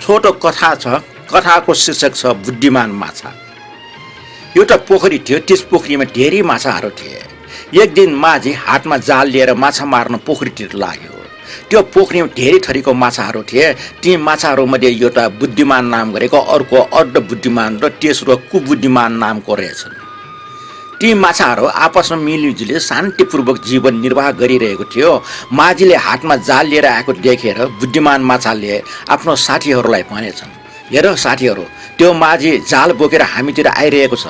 छोटो कथा छ। कथाको शीर्षक छ बुद्धिमान माछा। एउटा पोखरी थियो, त्यस पोखरीमा धेरै माछाहरू थिए। एक दिन माझी हातमा जाल लिएर माछा मार्न पोखरीतिर लाग्यो। त्यो पोखरीमा धेरै थरीको माछाहरू थिए। ती माछाहरूमध्ये एउटा बुद्धिमान नाम गरेको, अर्को अर्ध बुद्धिमान र तेस्रो कुबुद्धिमान नामको रहेछन्। ती माछाहरू आपसमा मिलिजुली शान्तिपूर्वक जीवन निर्वाह गरिरहेको थियो। माझीले हातमा जाल लिएर आएको देखेर बुद्धिमान माछाले आफ्नो साथीहरूलाई भनेछन्, हेर साथीहरू, त्यो माझी जाल बोकेर हामीतिर आइरहेको छ।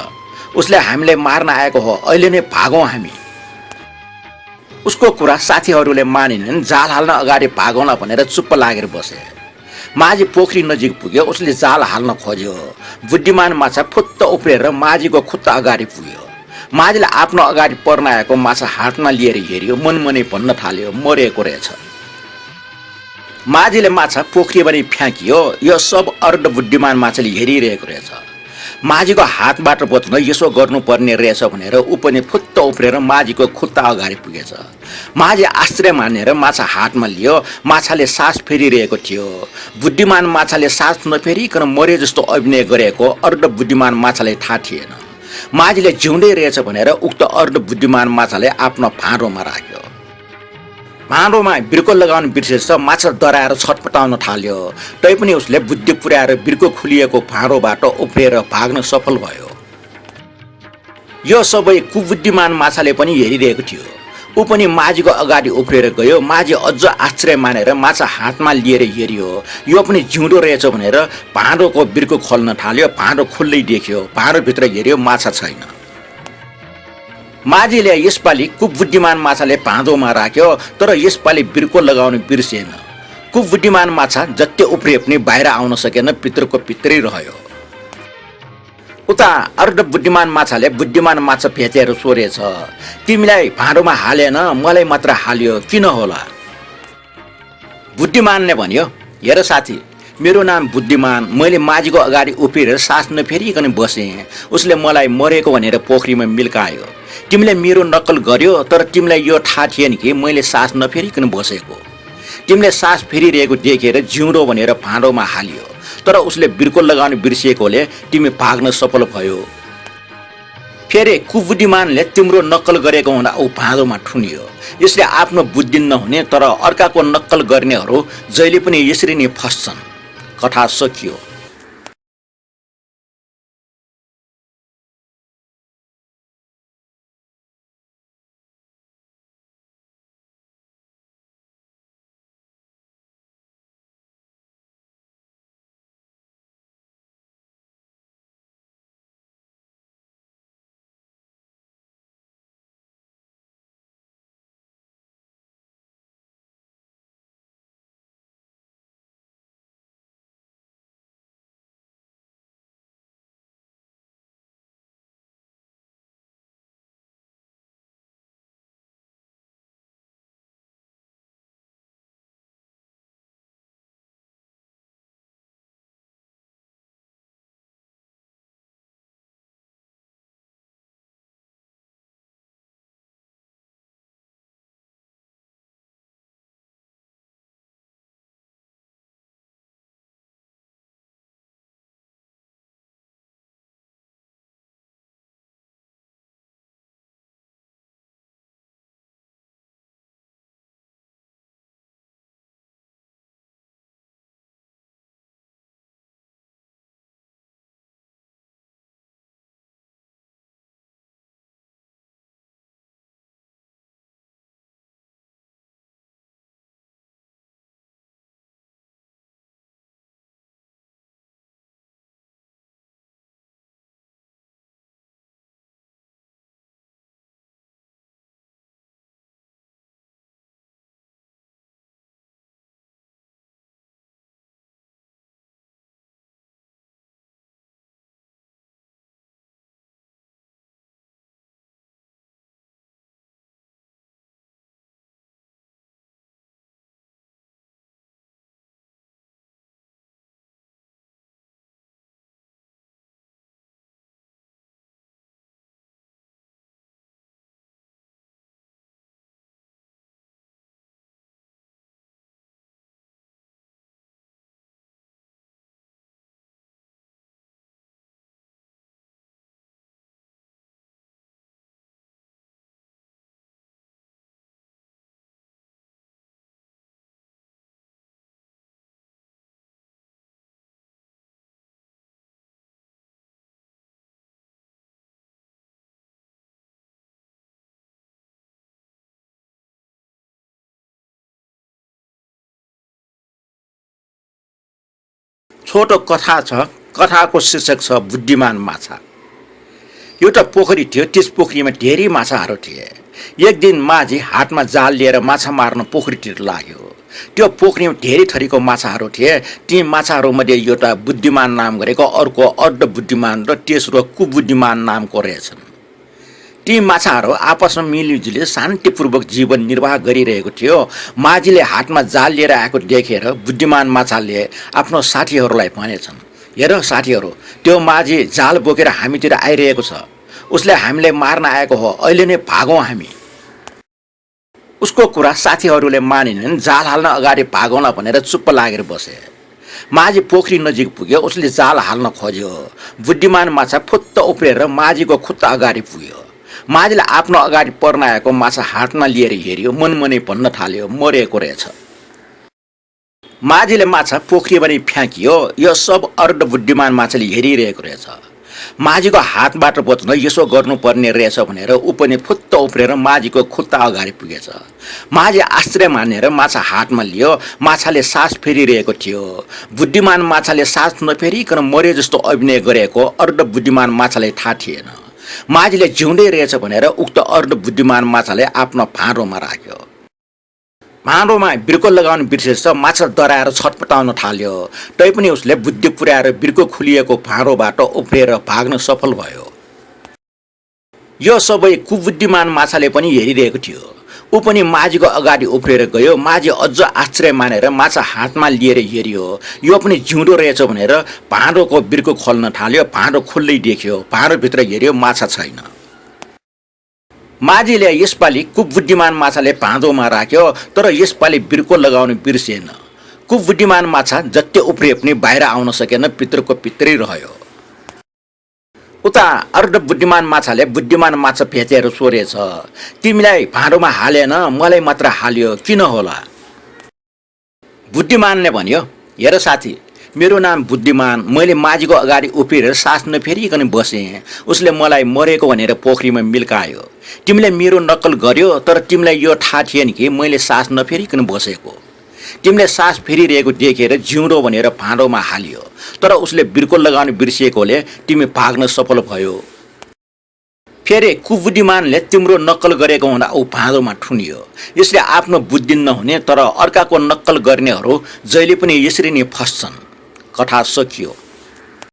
उसले हामीलाई मार्न आएको हो, अहिले नै भागौँ हामी। उसको कुरा साथीहरूले मानिनन्। जाल हाल्न अगाडि भागौँला भनेर चुप्प लागेर बसे। माझी पोखरी नजिक पुग्यो। उसले जाल हाल्न खोज्यो। बुद्धिमान माछा फुत्त उफ्रिएर माझीको खुट्टा अगाडि पुग्यो। माझीले आफ्नो अगाडि पर्न आएको माछा हातमा लिएर हेऱ्यो। मनमनै भन्न थाल्यो, मरेको रहेछ। माझीले माछा पोखरीभरि फ्याँकियो। यो सब अर्ध बुद्धिमान माछाले हेरिरहेको रहेछ। माझीको हातबाट बच्न यसो गर्नुपर्ने रहेछ भनेर ऊ पनि फुत्त उफ्रेर माझीको खुट्टा अगाडि पुगेछ। माझी आश्चर्य मानेर माछा हातमा लियो। माछाले सास फेरिरहेको थियो। बुद्धिमान माछाले सास नफेरिकन मरे जस्तो अभिनय गरेको अर्ध बुद्धिमान माछालाई थाहा थिएन। माझीले जिउँदै रहेछ भनेर उक्त अर्ध बुद्धिमान माछाले आफ्नो भाँडोमा राख्यो। भाँडोमा बिर्को लगाउन बिर्सेछ। माछा डराएर छटपटाउन थाल्यो। तैपनि उसले बुद्धि पुर्याएर बिर्को खुलिएको भाँडोबाट उफ्रिएर भाग्न सफल भयो। यो सबै कुबुद्धिमान माछाले पनि हेरिरहेको थियो। ऊ पनि माझीको अगाडि उफ्रिएर गयो। माझी अझ आश्चर्य मानेर माछा हातमा लिएर हेऱ्यो। यो पनि जिउँदो रहेछ भनेर भाँडोको बिर्को खोल्न थाल्यो। भाँडो खुल्लै देख्यो। भाँडोभित्र हेऱ्यो, माछा छैन। माझीले यसपालि कुबुद्धिमान माछाले भाँडोमा राख्यो, तर यसपालि बिर्को लगाउन बिर्सिएन। कुबुद्धिमान माछा जति उफ्रिए पनि बाहिर आउन सकेन, भित्रको भित्रै रह्यो। उता अर्ध बुद्धिमान माछाले बुद्धिमान माछा भेटेर सोधेछ, तिमीलाई भाँडोमा हालेन, मलाई मात्र हाल्यो, किन होला? बुद्धिमानले भन्यो, हेर साथी, मेरो नाम बुद्धिमान। मैले माझीको अगाडि उफ्रिएर सास नफेरिकन बसेँ। उसले मलाई मरेको भनेर पोखरीमा मिल्कायो। तिमीले मेरो नक्कल गर्यो, तर तिमीलाई यो थाहा थिएन कि मैले सास नफेरिकन बसेको। तिमीले सास फेरिरहेको देखेर जिउँदो भनेर भाँडोमा हालियो, तर उसले बिर्को लगाउन बिर्सिएकोले तिमी भाग्न सफल भयो। फेरि कुबुद्धिमानले तिम्रो नक्कल गरेको हुँदा ऊ भाँडोमा ठुनियो। यसले आफ्नो बुद्धि नहुने तर अर्काको नक्कल गर्नेहरू जहिले पनि यसरी नै फस्छन्। कथा सकियो। छोटो कथा छ। कथाको शीर्षक छ बुद्धिमान माछा। एउटा पोखरी थियो, त्यस पोखरीमा धेरै माछाहरू थिए। एक दिन माझी हातमा जाल लिएर माछा मार्न पोखरीतिर लाग्यो। त्यो पोखरीमा धेरै थरीको माछाहरू थिए। ती माछाहरूमध्ये एउटा बुद्धिमान नाम गरेको, अर्को अर्ध बुद्धिमान र तेस्रो कुबुद्धिमान नामको रहेछन्। ती माछाहरू आपसमा मिलिजुली शान्तिपूर्वक जीवन निर्वाह गरिरहेको थियो। माझीले हातमा जाल लिएर आएको देखेर बुद्धिमान माछाले आफ्नो साथीहरूलाई भनेछन्, हेर साथीहरू, त्यो माझी जाल बोकेर हामीतिर आइरहेको छ। उसले हामीलाई मार्न आएको हो, अहिले नै भागौँ हामी। उसको कुरा साथीहरूले मानेनन्। जाल हाल्न अगाडि भागौँला भनेर चुप्प लागेर बसे। माझी पोखरी नजिक पुग्यो। उसले जाल हाल्न खोज्यो। बुद्धिमान माछा फुत्त उफ्रेर माझीको खुट्टा अगाडि पुग्यो। माझीले आफ्नो अगाडि पर्न आएको माछा हातमा लिएर हेऱ्यो। मनमनै भन्न थाल्यो, मरेको रहेछ। माझीले माछा पोखरीमा नै फ्याँकियो। यो सब अर्ध बुद्धिमान माछाले हेरिरहेको रहेछ। माझीको हातबाट बच्न यसो गर्नुपर्ने रहेछ भनेर ऊ पनि फुत्त उफ्रेर माझीको खुट्टा अगाडि पुगेछ। माझी आश्चर्य मानेर माछा हातमा लियो। माछाले सास फेरिरहेको थियो। बुद्धिमान माछाले सास नफेरिकन मरे जस्तो अभिनय गरेको अर्ध बुद्धिमान माछालाई थाहा थिएन। माझीले जिउँदै रहेछ भनेर उक्त अर्ध बुद्धिमान माछाले आफ्नो भाँडोमा राख्यो। भाँडोमा बिर्को लगाउन बिर्सेछ। माछा डराएर छटपटाउन थाल्यो। तैपनि उसले बुद्धि पुर्याएर बिर्को खुलिएको भाँडोबाट उफ्रेर भाग्न सफल भयो। यो सबै कुबुद्धिमान माछाले पनि हेरिरहेको थियो। ऊ पनि माझीको अगाडि उफ्रेर गयो। माझी अझ आश्चर्य मानेर माछा हातमा लिएर हेऱ्यो। यो पनि जिउँदो रहेछ भनेर भाँडोको बिर्को खोल्न थाल्यो। भाँडो खुल्लै देख्यो। भाँडोभित्र हेऱ्यो, माछा छैन। माझीले यसपालि कुबुद्धिमान माछाले भाँडोमा राख्यो, तर यसपालि बिर्को लगाउन बिर्सिएन। कुबुद्धिमान माछा जति उफ्रिए पनि बाहिर आउन सकेन, भित्रको भित्रै रह्यो। उता अर्ध बुद्धिमान माछाले बुद्धिमान माछा भेटेर सोधेछ, तिमीलाई भाँडोमा हालेन, मलाई मात्र हाल्यो, किन होला? बुद्धिमानले भन्यो, हेर साथी, मेरो नाम बुद्धिमान। मैले माझीको अगाडि उफ्रिएर सास नफेरिकन बसेँ। उसले मलाई मरेको भनेर पोखरीमा मिल्कायो। तिमीले मेरो नक्कल गर्यो, तर तिमीलाई यो थाहा थिएन कि मैले सास नफेरिकन बसेको। तिमीले सास फेरिरहेको देखेर जिउँदो भनेर भाँडोमा हालियो, तर उसले बिर्को लगाउन बिर्सिएकोले तिमी भाग्न सफल भयो। फेरि कुबुद्धिमानले तिम्रो नक्कल गरेको हुँदा ऊ भाँडोमा ठुनियो। यसले आफ्नो बुद्धि नहुने तर अर्काको नक्कल गर्नेहरू जहिले पनि यसरी नै फस्छन्। कथा सकियो।